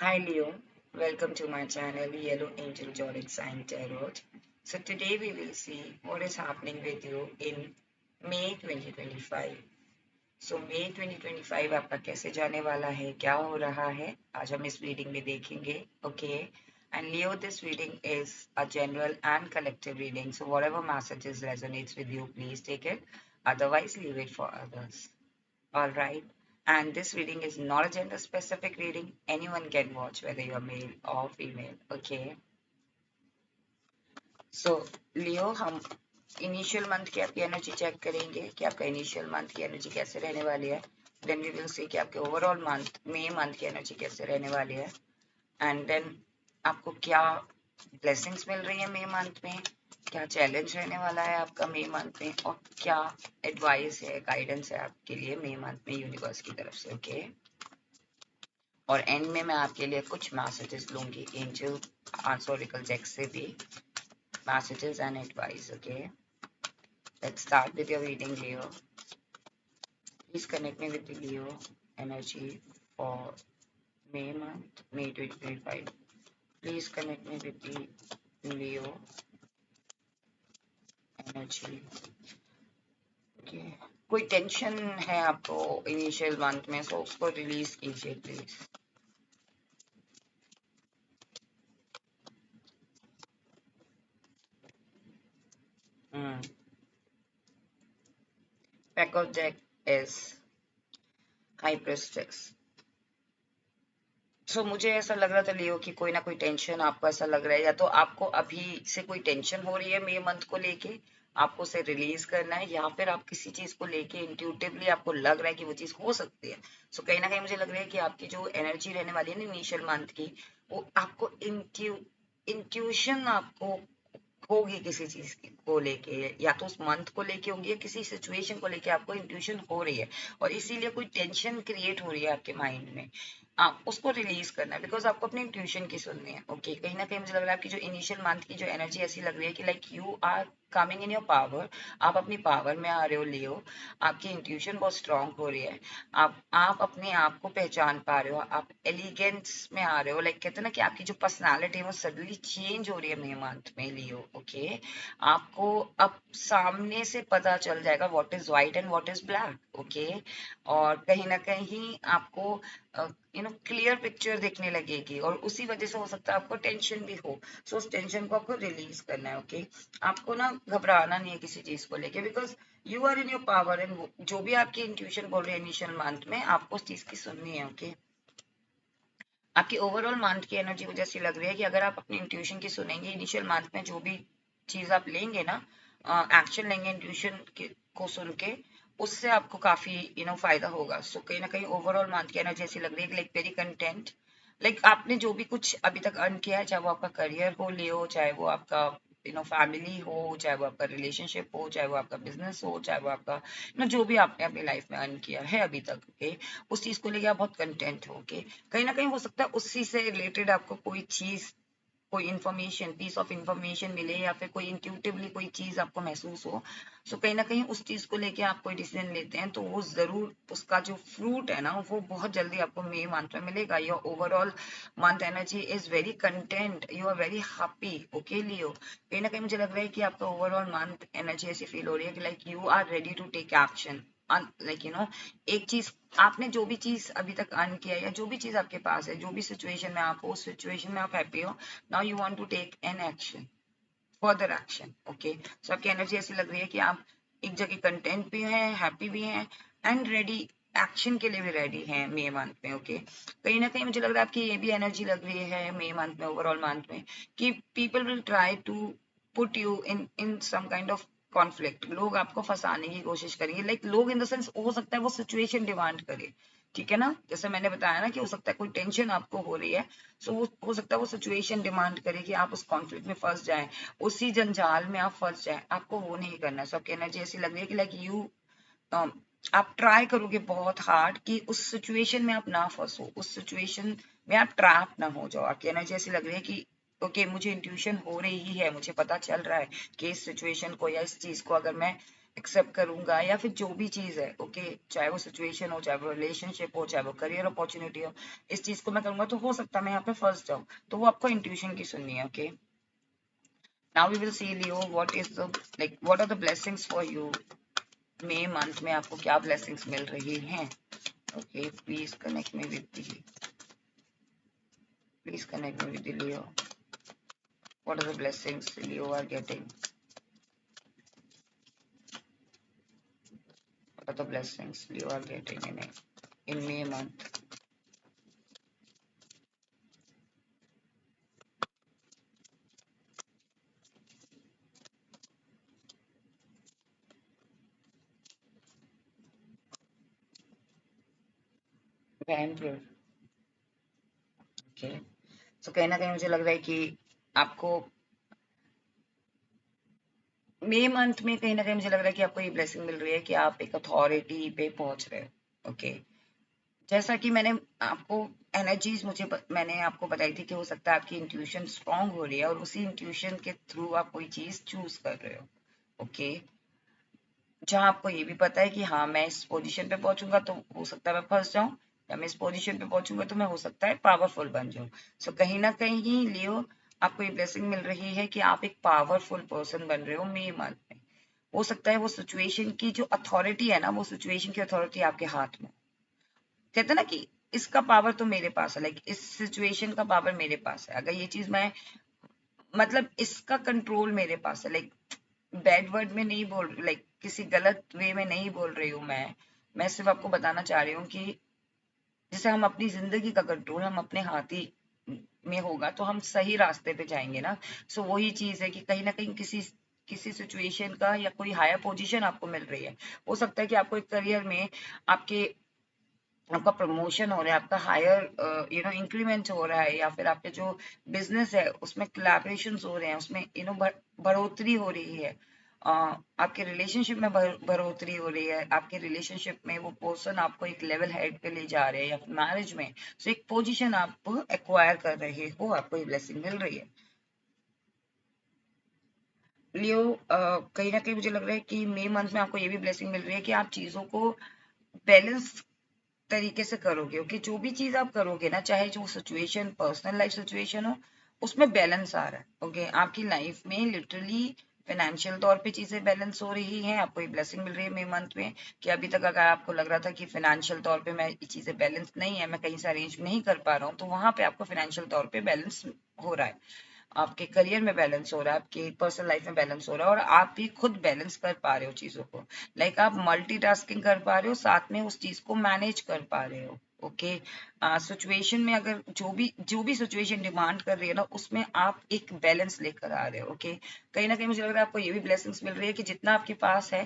Hi Leo, welcome to my channel Yellow Angel Zodiac Sign Tarot. So today we will see what is happening with you in May 2025. So May 2025 आपका कैसे जाने वाला है, क्या हो रहा है, आज हम इस रीडिंग में देखेंगे. Okay, and Leo, this reading is a general and collective reading. So whatever messages resonates with you, please take it. Otherwise, leave it for others. All right. And this reading is not a gender specific reading. Anyone can watch, whether you're male or female. Okay. So, Leo, हम initial month की आपकी energy check करेंगे कि आपका initial month की energy कैसे रहने वाली है. देन वी विल सी कि आपके ओवरऑल मंथ मई मंथ की एनर्जी कैसे रहने वाली है. एंड देन आपको क्या ब्लेसिंग्स मिल रही है मई मंथ में, क्या चैलेंज रहने वाला है आपका मई मंथ में, और क्या एडवाइस है, गाइडेंस है आपके लिए मई मंथ में यूनिवर्स की तरफ से. ओके. और एंड में मैं आपके लिए कुछ मैसेजेस लूंगी एंजल ऑरेकल डेक से भी, messages and advice. Okay, let's start with your reading Leo. Please connect me with the Leo energy for May month, May 2025. Please connect me with the Leo energy. Okay. कोई tension है आपको initial month में, सो उसको release कीजिए please. Pack of deck is High Priestess. सो मुझे ऐसा लग रहा था लियो कि कोई ना कोई टेंशन आपको ऐसा लग रहा है, या तो आपको अभी से कोई टेंशन हो रही है मई मंथ को लेके, आपको उसे रिलीज करना है, या फिर आप किसी चीज को लेके इंट्यूटिवली आपको लग रहा है कि वो चीज हो सकती है. सो कहीं ना कहीं मुझे लग रहा है कि आपकी जो एनर्जी रहने वाली है ना इनिशियल मंथ की, वो आपको इंट्यूशन आपको होगी किसी चीज को लेके, या तो उस मंथ को लेके होगी या किसी सिचुएशन को लेके आपको इंट्यूशन हो रही है, और इसीलिए कोई टेंशन क्रिएट हो रही है आपके माइंड में. आप उसको रिलीज करना है बिकॉज आपको अपनी इंट्यूशन की सुननी है. ओके, कहीं ना कहीं मुझे लग रहा है आपकी जो इनिशियल मंथ की जो एनर्जी ऐसी लग रही है कि like you are coming in your power. आप अपनी पावर में आ रहे हो लियो. आपकी इंट्यूशन बहुत स्ट्रांग हो रही है. आप अपने आप को पहचान पा रहे हो. आप एलिगेंस में आ रहे हो. लाइक कहते हैं ना कि आपकी जो पर्सनालिटी है वो सडनली चेंज हो रही है मई मंथ में लियो. ओके, आपको अब सामने से पता चल जाएगा what is white and what is black. Okay, और कहीं ना कहीं आपको क्लियर पिक्चर दिखने लगेगी, और उसी वजह से हो सकता है आपको टेंशन भी हो. सो उस टेंशन को आपको रिलीज करना है. ओके, आपको ना घबराना नहीं है किसी चीज को लेके, because you are in your power, and जो भी आपकी इंट्यूशन बोल रही है इनिशियल मंथ में, आपको उस चीज की सुननी है. ओके, आपकी ओवरऑल मंथ की एनर्जी मुझे ऐसी लग रही है कि अगर आप अपनी इंट्यूशन की सुनेंगे इनिशियल मंथ में, जो भी चीज आप लेंगे ना, एक्शन लेंगे इंट्यूशन को सुन के, उससे आपको काफी फायदा होगा. सो कहीं ना कहीं ओवरऑल मंथ की एनर्जी ऐसी लग रही है लाइक वेरी कंटेंट. लाइक आपने जो भी कुछ अभी तक अर्न किया है, चाहे वो आपका करियर हो लियो, चाहे वो आपका फैमिली हो, चाहे वो आपका रिलेशनशिप हो, चाहे वो आपका बिजनेस हो, चाहे वो आपका जो भी आपने अपनी लाइफ में अर्न किया है अभी तक. ओके, उस चीज को लेके आप बहुत कंटेंट हो. ओके, कहीं ना कहीं हो सकता है उसी से रिलेटेड आपको कोई चीज, कोई इन्फॉर्मेशन, पीस ऑफ इन्फॉर्मेशन मिले, या फिर कोई इंट्यूटिवली कोई चीज आपको महसूस हो. सो कहीं ना कहीं उस चीज को लेके आप कोई डिसीजन लेते हैं, तो वो जरूर उसका जो फ्रूट है ना, वो बहुत जल्दी आपको मई मंथ में मिलेगा. Your overall month energy is very content, you are very happy. Okay Leo, कहीं ना कहीं मुझे लग रहा है कि आपका ओवरऑल मंथ एनर्जी ऐसी फील हो रही है कि like you are ready to take action. Like एक चीज, आपने जो भी चीज अभी तक अर्न किया है, या जो भी चीज आपके पास है, जो भी सिचुएशन में आप हो, उस सिचुएशन में आप हैप्पी हो. Now you want to take an action, further action. Okay, so आपकी एनर्जी ऐसी लग रही है कि आप एक जगह कंटेंट भी हैं, हैप्पी भी हैं, एंड रेडी, एक्शन के लिए भी रेडी हैं मई मंथ में. ओके, कहीं ना कहीं मुझे लग रहा है आपकी ये भी एनर्जी लग रही है मई मंथ में, ओवरऑल मंथ में, कि people will try to put you in some kind of conflict. लोग आपको फंसाने की कोशिश करेंगे. लाइक लोग इन द सेंस, हो सकता है वो सिचुएशन डिमांड करे. ठीक है ना, जैसे मैंने बताया ना कि हो सकता है कोई टेंशन आपको हो रही है, सो वो हो सकता है वो सिचुएशन डिमांड करे कि आप उस कॉन्फ्लिक्ट में फंस जाएं, उसी जंजाल में आप फंस जाएं. आपको वो नहीं करना है. सो आपकी एनर्जी ऐसी लग रही है कि लाइक यू, आप ट्राई करोगे बहुत हार्ड कि उस सिचुएशन में आप ना फंसो, उस सिचुएशन में आप ट्रैप ना हो जाओ. आपकी एनर्जी ऐसी लग रही है कि ओके, मुझे इंट्यूशन हो रही है, मुझे पता चल रहा है कि इस सिचुएशन को या इस चीज को अगर मैं एक्सेप्ट करूंगा, या फिर जो भी चीज है, ओके, चाहे वो सिचुएशन हो, चाहे वो रिलेशनशिप हो, चाहे वो करियर अपॉर्चुनिटी हो, इस चीज को मैं करूंगा तो हो सकता है मैं यहाँ पे फंस जाऊँ। तो वो आपको इंट्यूशन की सुननी है, okay. Now we will see Leo what is the like what are the blessings for you. मई मंथ में आपको क्या ब्लेसिंग्स मिल रही हैं? Okay, please connect me with the, please connect me with the Leo. What are the blessings Leo are getting? What are the blessings you are getting in May month? Vancouver. Okay. So कहीं ना कहीं मुझे लग रहा है कि आपको मई month में कहीं ना कहीं मुझे लग रहा है कि आपको ये ब्लेसिंग मिल रही है कि आप एक अथॉरिटी पे पहुंच रहे हो। ओके, जैसा कि मैंने आपको एनर्जीज मैंने आपको बताई थी कि हो सकता है आपकी इंट्यूशन स्ट्रांग हो रही है और उसी इंट्यूशन के थ्रू आप कोई चीज चूज कर रहे हो। ओके, जहां आपको ये भी पता है कि हाँ मैं इस पोजीशन पे पहुंचूंगा तो हो सकता है मैं फंस जाऊं, या मैं इस पोजीशन पे पहुंचूंगा तो मैं हो सकता है पावरफुल बन जाऊं। सो कहीं ना कहीं लियो आपको ये ब्लेसिंग मिल रही है कि आप एक पावरफुल पर्सन बन रहे हो मई मंथ में। हो सकता है वो सिचुएशन की जो अथॉरिटी है ना, वो सिचुएशन की अथॉरिटी आपके हाथ में। कहते हैं ना कि इसका पावर तो मेरे पास है, लाइक इस सिचुएशन का पावर मेरे पास है, अगर ये चीज मैं मतलब इसका कंट्रोल मेरे पास है। लाइक बैड वर्ड में नहीं बोल, लाइक किसी गलत वे में नहीं बोल रही हूँ मैं सिर्फ आपको बताना चाह रही हूँ कि जैसे हम अपनी जिंदगी का कंट्रोल हम अपने हाथ ही में होगा तो हम सही रास्ते पे जाएंगे ना। सो वही चीज है कि कहीं ना कहीं किसी किसी सिचुएशन का या कोई हायर पोजीशन आपको मिल रही है। हो सकता है कि आपको एक करियर में आपके आपका प्रमोशन हो रहा है, आपका हायर इंक्रीमेंट हो रहा है, या फिर आपके जो बिजनेस है उसमें कोलैबोरेशन हो रहे हैं, उसमें बढ़ोतरी हो रही है। आपके रिलेशनशिप में बढ़ोतरी हो रही है, आपके रिलेशनशिप में वो पर्सन आपको एक लेवल हेड पे ले जा रहे हैं, या फिर मैरिज में सो एक पोजीशन आप एक्वायर कर रहे हो, आपको ये ब्लेसिंग मिल रही है। लियो कहीं ना कहीं मुझे लग रहा है कि मई मंथ में आपको ये भी ब्लेसिंग मिल रही है कि आप चीजों को बैलेंस तरीके से करोगे। ओके, जो भी चीज आप करोगे ना, चाहे जो सिचुएशन पर्सनल लाइफ सिचुएशन हो, उसमें बैलेंस आ रहा है। ओके, आपकी लाइफ में लिटरली फाइनेंशियल तौर पे चीजें बैलेंस हो रही हैं, आपको ये ब्लेसिंग मिल रही है मई मंथ में कि अभी तक अगर आपको लग रहा था कि फाइनेंशियल तौर पे मैं ये चीजें बैलेंस नहीं है, मैं कहीं से अरेंज नहीं कर पा रहा हूँ, तो वहां पे आपको फाइनेंशियल तौर पे बैलेंस हो रहा है, आपके करियर में बैलेंस हो रहा है, आपके पर्सनल लाइफ में बैलेंस हो रहा है, और आप भी खुद बैलेंस कर पा रहे हो चीजों को। लाइक आप मल्टीटास्किंग कर पा रहे हो, साथ में उस चीज को मैनेज कर पा रहे हो। ओके, सिचुएशन में अगर जो भी सिचुएशन डिमांड कर रही है ना, उसमें आप एक बैलेंस लेकर आ रहे हो। ओके, कहीं ना कहीं मुझे लग रहा है आपको ये भी ब्लेसिंग्स मिल रही है कि जितना आपके पास है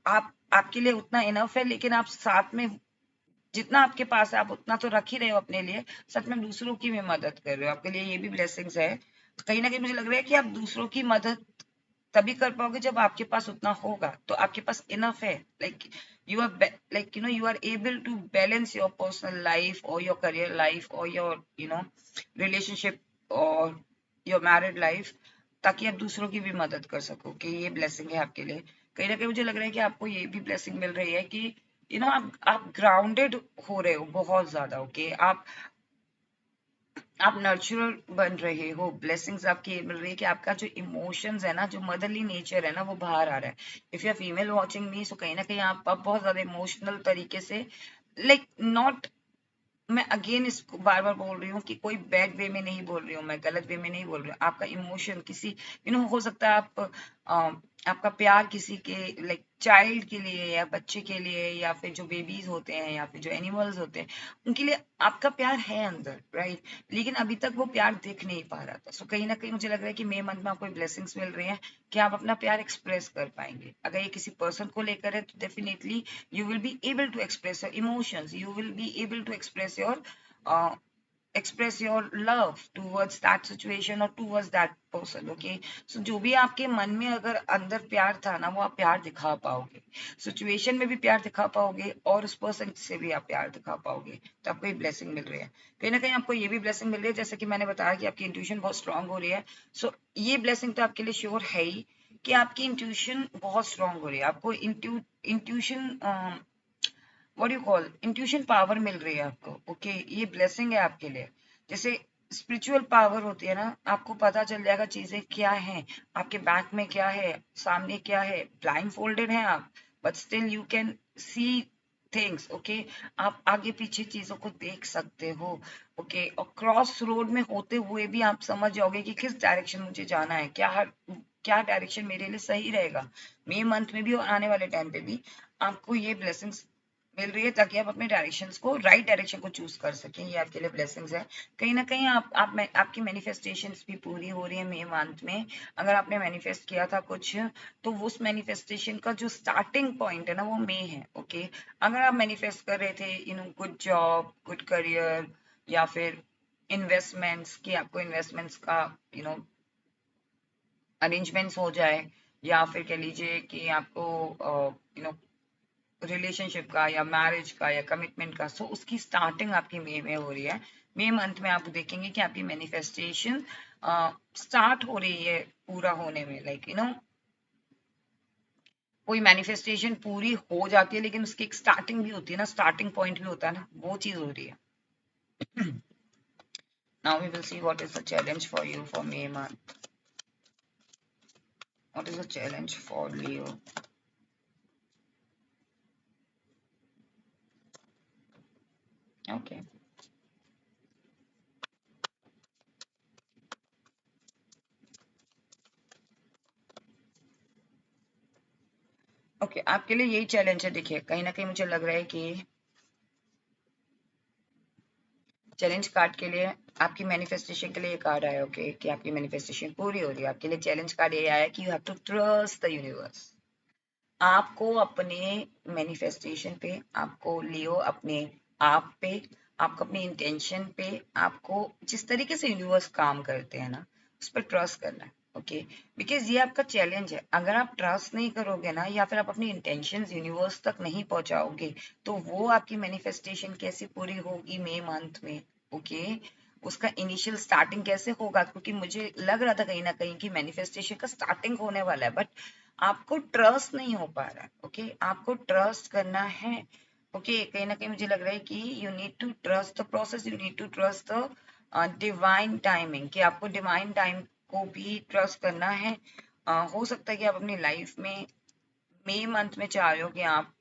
आप आपके लिए उतना इनफ है, लेकिन आप साथ में जितना आपके पास है आप उतना तो रख ही रहे हो अपने लिए, साथ में दूसरों की भी मदद कर रहे हो, आपके लिए ये भी ब्लेसिंग्स है। कहीं ना कहीं मुझे लग रहा है कि आप दूसरों की मदद तभी कर पाओगे जब आपके पास उतना होगा, तो आपके पास इनफ है। Like you are like you are able to balance your personal life और योर करियर लाइफ और योर रिलेशनशिप और योर मैरिड लाइफ, ताकि आप दूसरों की भी मदद कर सको, कि ये ब्लेसिंग है आपके लिए। कहीं ना कहीं मुझे लग रहा है कि आपको ये भी ब्लेसिंग मिल रही है कि आप ग्राउंडेड हो रहे हो बहुत ज्यादा। ओके, आप नर्चुरल बन रहे हो, ब्लेसिंग्स आपकी ये मिल रही है कि आपका जो इमोशंस है ना, जो मदरली नेचर है ना, वो बाहर आ रहा है। If you are female watching me, so कहीं ना कहीं आप बहुत ज्यादा इमोशनल तरीके से, लाइक नॉट, मैं अगेन इसको बार बार बोल रही हूँ कि कोई बैड वे में नहीं बोल रही हूँ, मैं गलत वे में नहीं बोल रही हूँ, आपका इमोशन किसी हो सकता है आप आपका प्यार किसी के लाइक चाइल्ड के लिए या बच्चे के लिए, या फिर जो बेबीज होते हैं या फिर जो एनिमल्स होते हैं, उनके लिए आपका प्यार है अंदर, राइट, लेकिन अभी तक वो प्यार दिख नहीं पा रहा था। सो कहीं ना कहीं मुझे लग रहा है कि मई मंथ में आपको ब्लेसिंग्स मिल रही हैं कि आप अपना प्यार एक्सप्रेस कर पाएंगे। अगर ये किसी पर्सन को लेकर है तो definitely you will be able to express your emotions, you will be able to uh, express your love towards that situation or towards that person. Okay, so जो भी आपके मन में अगर अंदर प्यार था ना, वो आप प्यार दिखा पाओगे, सिचुएशन में भी प्यार दिखा पाओगे और उस पर्सन से भी आप प्यार दिखा पाओगे। तो आपको ये ब्लेसिंग मिल रही है, कहीं ना कहीं आपको ये भी ब्लेसिंग मिल रही है, जैसे कि मैंने बताया कि आपकी इंट्यूशन बहुत स्ट्रांग हो रही है। सो ये ब्लेसिंग तो आपके लिए श्योर है ही कि आपकी इंट्यूशन बहुत स्ट्रांग हो रही है, आपको intuition what you call intuition power मिल रही है आपको। ओके ये ब्लेसिंग है आपके लिए। जैसे स्पिरिचुअल पावर होती है ना, आपको पता चल जाएगा चीजें क्या हैं, आपके बैक में क्या है, सामने क्या है, ब्लाइंड फोल्डेड है आप, but still you can see things. Okay आप आगे पीछे चीजों को देख सकते हो। ओके और क्रॉस रोड में होते हुए भी आप समझ जाओगे कि किस डायरेक्शन मुझे जाना है, क्या डायरेक्शन मेरे लिए सही रहेगा। मई मंथ में भी और आने वाले टाइम पे भी आपको ये ब्लेसिंग्स मिल रही है, ताकि आप अपने डायरेक्शंस को, राइट डायरेक्शन को चूज कर सकें। ये आपके लिए ब्लेसिंग्स है। कहीं ना कहीं आपकी मैनिफेस्टेशंस भी पूरी हो रही है मई मंथ में। अगर आपने मैनिफेस्ट किया था कुछ, तो उस मैनिफेस्टेशन का जो स्टार्टिंग पॉइंट है ना, वो मई है। ओके अगर आप मैनिफेस्ट कर रहे थे गुड जॉब, गुड करियर, या फिर इन्वेस्टमेंट्स, कि आपको इन्वेस्टमेंट्स का अरेंजमेंट्स हो जाए, या फिर कह लीजिए कि आपको रिलेशनशिप का या मैरिज का या कमिटमेंट का, सो उसकी स्टार्टिंग आपकी मई में हो रही है। मई मंथ में आप देखेंगे कि आपकी मैनिफेस्टेशन स्टार्ट हो रही है पूरा होने में। लाइक कोई मैनिफेस्टेशन पूरी हो जाती है, लेकिन उसकी एक स्टार्टिंग भी होती है ना, स्टार्टिंग पॉइंट भी होता है ना, वो चीज हो रही है। Now we will see what is the challenge for you for May month. What is the challenge for Leo? Okay. Okay आपके लिए यही चैलेंज है। देखिए कहीं ना कहीं मुझे लग रहा है कि चैलेंज कार्ड के लिए, आपकी मैनिफेस्टेशन के लिए ये कार्ड आया। ओके कि आपकी मैनिफेस्टेशन पूरी हो रही है। आपके लिए चैलेंज कार्ड ये आया कि you have to trust the universe. आपको अपने मैनिफेस्टेशन पे, आपको लियो अपने आप पे, आपको अपनी इंटेंशन पे, आपको जिस तरीके से यूनिवर्स काम करते हैं ना, उस पर ट्रस्ट करना है। ओके बिकॉज ये आपका चैलेंज है। अगर आप ट्रस्ट नहीं करोगे ना, या फिर आप अपनी इंटेंशन यूनिवर्स तक नहीं पहुंचाओगे, तो वो आपकी मैनिफेस्टेशन कैसे पूरी होगी मई मंथ में। ओके उसका इनिशियल स्टार्टिंग कैसे होगा, क्योंकि मुझे लग रहा था कहीं ना कहीं कि मैनिफेस्टेशन का स्टार्टिंग होने वाला है, बट आपको ट्रस्ट नहीं हो पा रहा है। ओके आपको ट्रस्ट करना है। ओके कहीं ना कहीं मुझे लग रहा है कि you need to trust the process, you need to trust the divine timing, कि आपको डिवाइन टाइम को भी ट्रस्ट करना है। हो सकता है कि आप अपनी लाइफ में मई मंथ में चाह रहे हो कि आप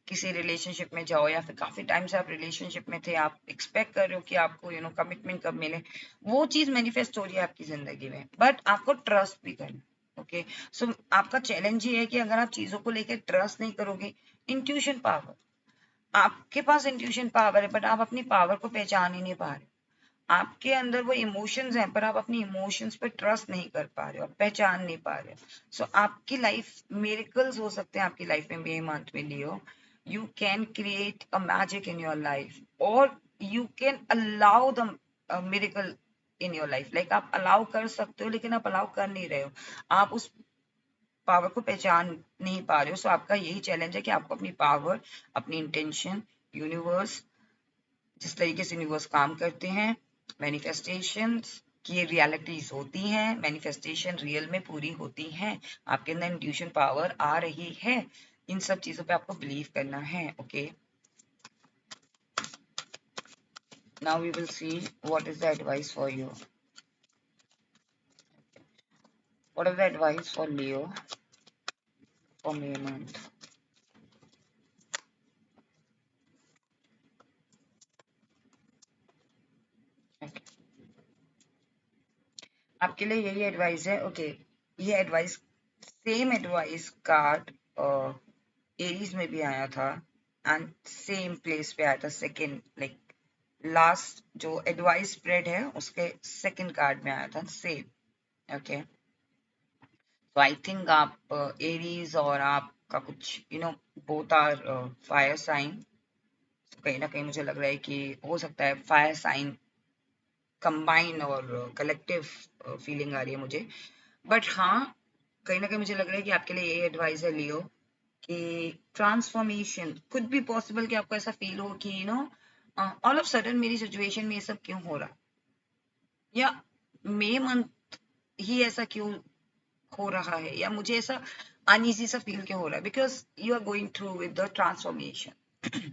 किसी रिलेशनशिप में जाओ, या फिर काफी टाइम से आप रिलेशनशिप में थे, आप एक्सपेक्ट कर रहे हो कि आपको कमिटमेंट कब मिले। वो चीज मैनिफेस्ट हो रही है आपकी जिंदगी में, बट आपको ट्रस्ट भी करना। ओके सो आपका चैलेंज ये है कि अगर आप चीजों को लेकर ट्रस्ट नहीं करोगे, इंट्यूशन पावर, आपके पास इंट्यूशन पावर है, बट आप अपनी पावर को पहचान ही नहीं पा रहे। आपके अंदर वो इमोशंस हैं, पर आप अपनी इमोशंस पे ट्रस्ट नहीं कर पा रहे हो, आप पहचान नहीं पा रहे हो। सो आपकी लाइफ मिरेकल्स हो सकते हैं आपकी लाइफ में मई मंथ में Leo. You can create a magic in your life, और you can allow the miracle in your life. Like आप अलाउ कर सकते हो, लेकिन आप अलाउ कर नहीं रहे हो, आप उस पावर को पहचान नहीं पा रहे हो। सो आपका यही चैलेंज है कि आपको अपनी पावर, अपनी इंटेंशन, यूनिवर्स, जिस तरीके से यूनिवर्स काम करते हैं, मैनिफेस्टेशंस की रियलिटीज होती हैं, मैनिफेस्टेशन रियल में पूरी होती हैं, आपके अंदर इंट्यूशन पावर आ रही है, इन सब चीजों पे आपको बिलीव करना है। Okay now we will see what is the advice for you. What is the advice for Leo for May month. आपके लिए यही एडवाइस है। ओके ये advice, same advice card Aries में भी आया था, एंड सेम प्लेस पे आया था, सेकंड लाइक लास्ट जो एडवाइस स्प्रेड है उसके सेकंड कार्ड में आया था सेम। ओके तो आई थिंक आप एरीज और आपका कुछ बोथ आर फायर साइन। कहीं ना कहीं मुझे लग रहा है कि हो सकता है फायर साइन कंबाइन और कलेक्टिव फीलिंग आ रही है मुझे। बट हाँ कहीं ना कहीं मुझे लग रहा है कि आपके लिए ये एडवाइस है लियो, कि ट्रांसफॉर्मेशन कुड बी पॉसिबल, कि आपको ऐसा फील हो कि ऑल ऑफ सडन मेरी सिचुएशन में ये सब क्यों हो रहा, या मे मंथ ही ऐसा क्यों हो रहा है, या मुझे ऐसा अनईजी सा फील क्यों हो रहा है, because you are going through with the transformation.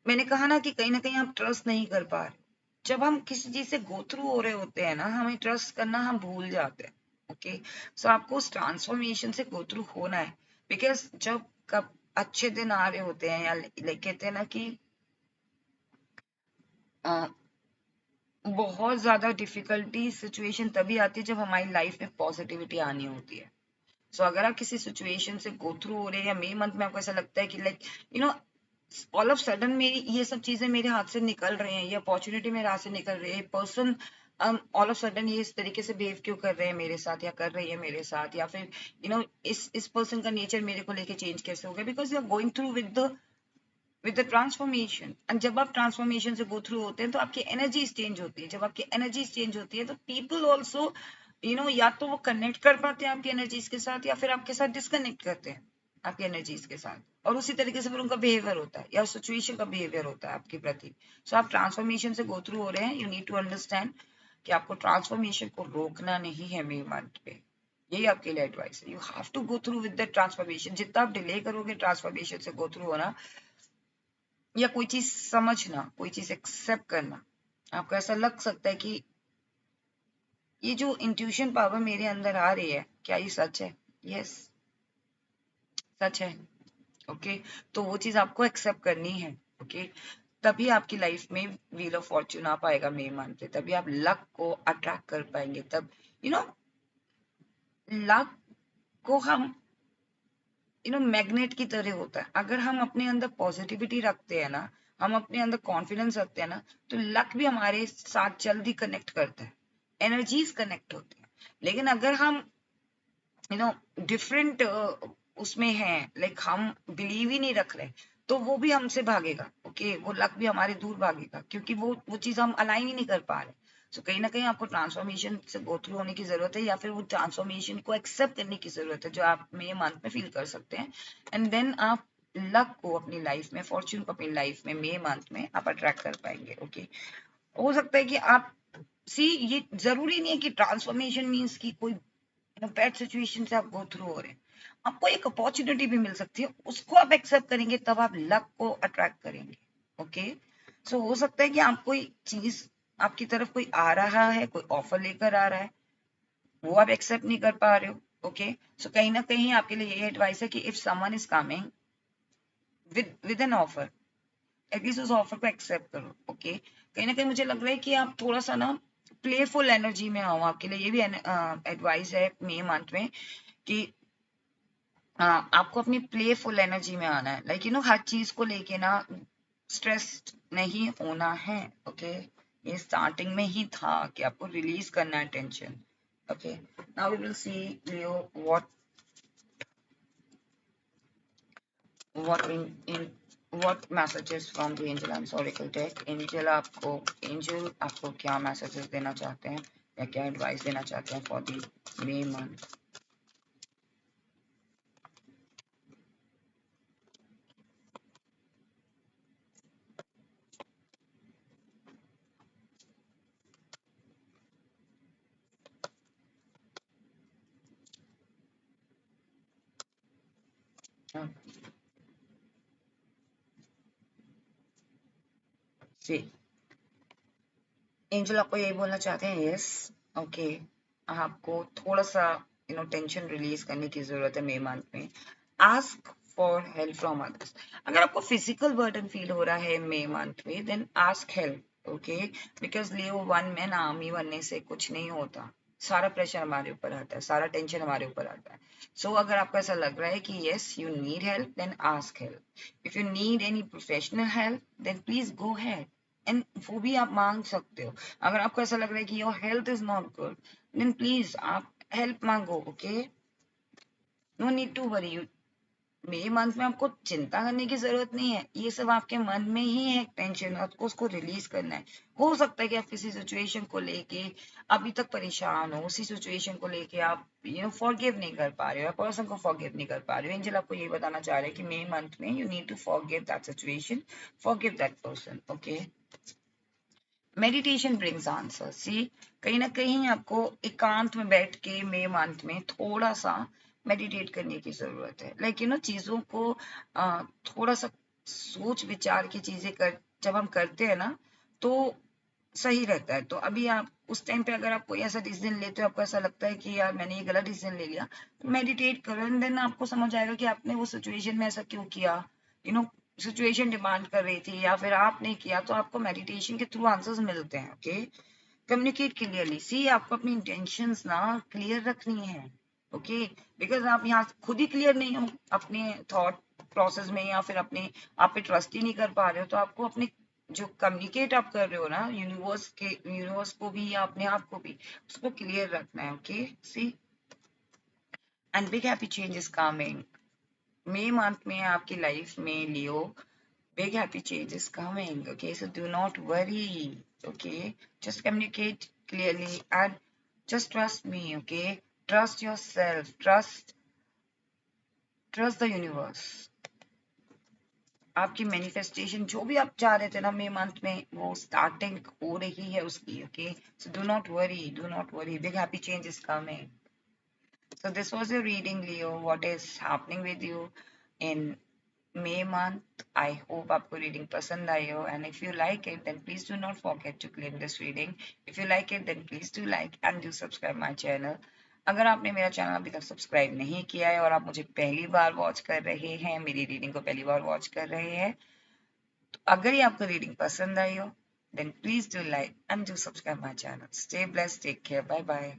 मैंने कहा ना कि कहीं ना कहीं आप ट्रस्ट नहीं कर पा रहे। जब हम किसी चीज से गो थ्रू हो रहे होते हैं ना, हमें ट्रस्ट करना हम भूल जाते हैं। ओके, सो आपको उस ट्रांसफॉर्मेशन से गो थ्रू होना है, बिकॉज जब कब अच्छे दिन आ रहे होते हैं, या कहते हैं ना कि बहुत ज्यादा डिफिकल्टी सिचुएशन तभी आती है जब हमारी लाइफ में पॉजिटिविटी आनी होती है। सो अगर आप किसी सिचुएशन से गो थ्रू हो रहे हैं, या मई मंथ में आपको ऐसा लगता है कि like you know all of sudden मेरी ये सब चीजें मेरे हाथ से निकल रही हैं, ये अपॉर्चुनिटी मेरे हाथ से निकल रही है, पर्सन ऑल ऑफ सडन ये इस तरीके से बिहेव क्यों कर रहे हैं मेरे साथ, या कर रही है मेरे साथ, या फिर इस पर्सन का नेचर मेरे को लेके चेंज कैसे हो गया, because you are going through with the transformation. And जब आप ट्रांसफॉर्मेशन से गो थ्रू होते हैं तो आपकी एनर्जी चेंज होती है। जब आपकी एनर्जी चेंज होती है तो पीपल ऑल्सो या तो वो कनेक्ट कर पाते हैं आपकी एनर्जीज के साथ, या फिर आपके साथ डिस्कनेक्ट करते हैं आपकी एनर्जीज के साथ, और उसी तरीके से फिर उनका बिहेवियर होता है, या सिचुएशन का बिहेवियर होता है आपके प्रति। सो आप ट्रांसफॉर्मेशन से गो थ्रू हो रहे हैं, यू नीड टू अंडरस्टैंड कि आपको ट्रांसफॉर्मेशन को रोकना नहीं है मई मंथ पे। यही आपके लिए एडवाइस है, you have to go through with the transformation. जितना आप डिले करोगे ट्रांसफॉर्मेशन से गो थ्रू होना, या कोई चीज समझना, कोई चीज एक्सेप्ट करना, आपको ऐसा लग सकता है कि ये जो इंट्यूशन पावर मेरे अंदर आ रही है, क्या ये सच है? यस, सच है। ओके, तो वो चीज आपको एक्सेप्ट करनी है। ओके, तभी आपकी लाइफ में व्हील ऑफ फॉर्च्यून आ पाएगा मई मंथ से, तभी आप लक को अट्रैक्ट कर पाएंगे। तब यू नो लक को हम मैग्नेट की तरह होता है। अगर हम अपने अंदर पॉजिटिविटी रखते हैं ना, हम अपने अंदर कॉन्फिडेंस रखते हैं ना, तो लक भी हमारे साथ जल्दी कनेक्ट करता है, एनर्जीज कनेक्ट होती है। लेकिन अगर हम डिफरेंट उसमें हैं, लाइक हम बिलीव ही नहीं रख रहे, तो वो भी हमसे भागेगा। ओके, वो लक भी हमारे दूर भागेगा, क्योंकि वो चीज हम अलाइन ही नहीं कर पा रहे। सो कहीं ना कहीं आपको ट्रांसफॉर्मेशन से गो थ्रू होने की जरूरत है, या फिर वो ट्रांसफॉर्मेशन को एक्सेप्ट करने की जरूरत है, जो आप मई मंथ में फील कर सकते हैं। एंड देन आप लक को अपनी लाइफ में, फॉर्च्यून को अपनी लाइफ में मई मंथ में आप अट्रैक्ट कर पाएंगे। ओके, हो सकता है कि आप ये जरूरी नहीं है कि ट्रांसफॉर्मेशन मीन्स कि कोई बैड सिचुएशन से आप गो थ्रू हो रहे हैं। आपको एक अपॉर्चुनिटी भी मिल सकती है, उसको आप एक्सेप्ट करेंगे, तब आप लक को अट्रैक्ट करेंगे। ओके, सो हो सकता है कि आप कोई चीज, आपकी तरफ कोई आ रहा है, कोई ऑफर लेकर आ रहा है, वो आप एक्सेप्ट नहीं कर पा रहे हो। ओके, सो कहीं ना कहीं आपके लिए यही एडवाइस है कि if someone is coming with an offer, at least उस ऑफर को एक्सेप्ट करो। ओके, कहीं ना कहीं मुझे लग रहा है कि आप थोड़ा सा ना प्लेफुल एनर्जी में आओ। आपके लिए ये भी एडवाइस है मई मंथ में कि आपको अपनी प्लेफुल एनर्जी में आना है। लाइक हर चीज को लेके ना स्ट्रेस्ड नहीं होना है। ओके, ये स्टार्टिंग में ही था कि आपको रिलीज करना है tension. Okay, now we will see Leo what messages from the angel and oracle deck। Angel आपको क्या मैसेजेस देना चाहते हैं, या क्या एडवाइस देना चाहते हैं for the May month. See, angel आपको यही बोलना चाहते हैं, यस। ओके, आपको थोड़ा सा टेंशन रिलीज करने की जरूरत है मई मंथ में। Ask for help from others. अगर आपको फिजिकल बर्डन फील हो रहा है मई मंथ में, then ask help. Okay, because Leo one man army बनने से कुछ नहीं होता। सारा प्रेशर हमारे ऊपर आता है, सारा टेंशन हमारे ऊपर आता है। सो अगर आपको ऐसा लग रहा है कि yes you need help, then ask help. If you need any professional help, then please go ahead, and वो भी आप मांग सकते हो। अगर आपको ऐसा लग रहा है कि your health is not good, then please आप हेल्प मांगो। Okay, no need to worry. मई मंथ में आपको चिंता करने की जरूरत नहीं है, ये सब आपके मन में ही है टेंशन, आपको उसको रिलीज करना है। हो सकता है कि आप किसी सिचुएशन को लेके अभी तक परेशान हो, उसी सिचुएशन को लेके आप फॉरगिव नहीं कर पा रहे हो, पर्सन को फॉरगिव नहीं कर पा रहे हो। एंजल आपको ये बताना चाह रहे हैं कि मई मंथ में you need to forgive that situation, forgive that person. Okay, meditation brings answer. See, कहीं ना कहीं आपको एकांत में बैठ के मई मंथ में थोड़ा सा मेडिटेट करने की जरूरत है। लाइक यू नो, चीजों को थोड़ा सा सोच विचार की चीजें कर जब हम करते हैं ना, तो सही रहता है। तो अभी आप उस टाइम पे अगर आप कोई ऐसा डिसीजन लेते हो, आपको ऐसा लगता है कि यार मैंने ये गलत डिसीजन ले लिया, तो मेडिटेट करो एंड देन आपको समझ आएगा कि आपने वो सिचुएशन में ऐसा क्यों किया। यू नो, सिचुएशन डिमांड कर रही थी या फिर आपने किया, तो आपको मेडिटेशन के थ्रू आंसर्स मिलते हैं। Okay, communicate clearly. सी, आपको अपनी इंटेंशंस ना क्लियर रखनी है। ओके, बिकॉज आप यहाँ खुद ही क्लियर नहीं हो अपने थॉट प्रोसेस में, या फिर अपने आप पे ट्रस्ट ही नहीं कर पा रहे हो, तो आपको अपने जो कम्युनिकेट आप कर रहे हो ना यूनिवर्स को भी या अपने आप को भी, उसको क्लियर रखना है। Okay, see, and big happy change is coming. मई मंथ में आपकी लाइफ में Leo, big happy change is coming. Okay, so do not worry. Okay, just communicate clearly and just trust me. Okay, trust yourself, trust the universe. आपकी manifestation जो भी आप चाह रहे थे ना मई मंथ में, वो स्टार्टिंग हो रही है उसकी। Okay, so do not worry, do not worry, big happy change is coming. So this was your reading, Leo. What is happening with you in May month? I hope आपको reading पसंद आई हो, and if you like it then please do not forget to claim this reading. If you like it then please do like and do subscribe my channel. अगर आपने मेरा channel अभी तक subscribe नहीं किया है और आप मुझे पहली बार वॉच कर रहे हैं, मेरी रीडिंग को पहली बार वॉच कर रहे हैं, तो अगर ये आपको रीडिंग पसंद आई हो then please do like and do subscribe my channel. Stay blessed, take care, bye bye.